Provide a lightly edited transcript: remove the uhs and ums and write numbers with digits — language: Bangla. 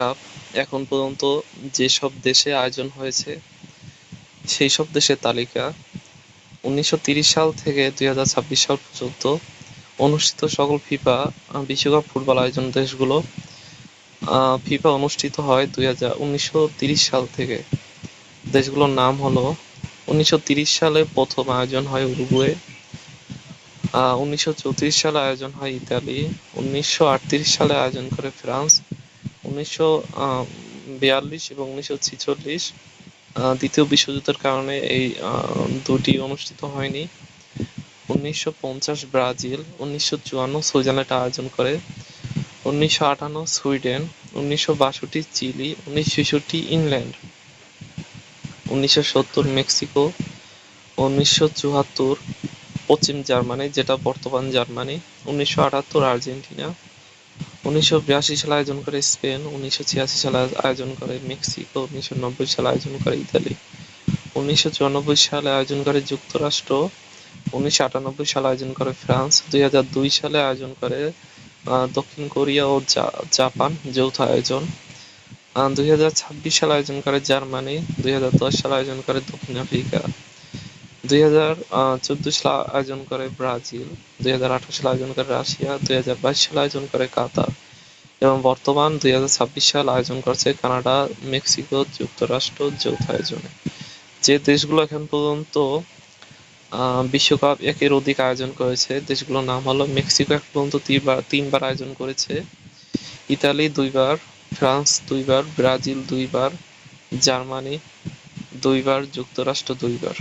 কাপ এখন পর্যন্ত যেসব দেশে আয়োজন হয়েছে সেই সব দেশের তালিকা 1930 সাল থেকে 2026 সাল পর্যন্ত অনুষ্ঠিত সকল ফিফা বিশ্বকাপ ফুটবল আয়োজন দেশগুলো ফিফা অনুষ্ঠিত হয় 1930 সাল থেকে। দেশগুলোর নাম হলো: 1930 সালে প্রথম আয়োজন হয় উরুগুয়ে, 1934 সালে আয়োজন হয় ইতালি, 1938 সালে আয়োজন করে ফ্রান্স, 1942 এবং 1946 দ্বিতীয় বিশ্বযুদ্ধের কারণে এই দুটি অনুষ্ঠিত হয়নি। 1950 ব্রাজিল, 1954 সুইজারল্যান্ড আয়োজন করে, 1958 সুইডেন, 1962 চিলি, 1966 ইংল্যান্ড, 1970 মেক্সিকো, 1974 পশ্চিম জার্মানি যেটা বর্তমান জার্মানি, 1978 আর্জেন্টিনা, 1982 সালে আয়োজন করে স্পেন, 1986 সালে আয়োজন করে মেক্সিকো, 1990 সালে আয়োজন করে ইতালি, 1994 সালে আয়োজন করে যুক্তরাষ্ট্র, 1998 সালে আয়োজন করে ফ্রান্স, 2002 সালে আয়োজন করে দক্ষিণ কোরিয়া ও জাপান যৌথ আয়োজন, 2026 সালে আয়োজন করে জার্মানি, 2010 সালে আয়োজন করে দক্ষিণ আফ্রিকা, 2014 সালে আয়োজন করে ব্রাজিল, 2018 সালে আয়োজন করে রাশিয়া, 2022 সালে আয়োজন করে কাতার এবং বর্তমান 2026 সাল আয়োজন করছে কানাডা, মেক্সিকো, যুক্তরাষ্ট্র যৌথ আয়োজনে। যে দেশগুলো এখন পর্যন্ত বিশ্বকাপ একের অধিক আয়োজন করেছে দেশগুলোর নাম হলো: মেক্সিকো এখন পর্যন্ত তিনবার আয়োজন করেছে, ইতালি 2বার, ফ্রান্স 2বার, ব্রাজিল 2বার, জার্মানি 2বার, যুক্তরাষ্ট্র 2বার।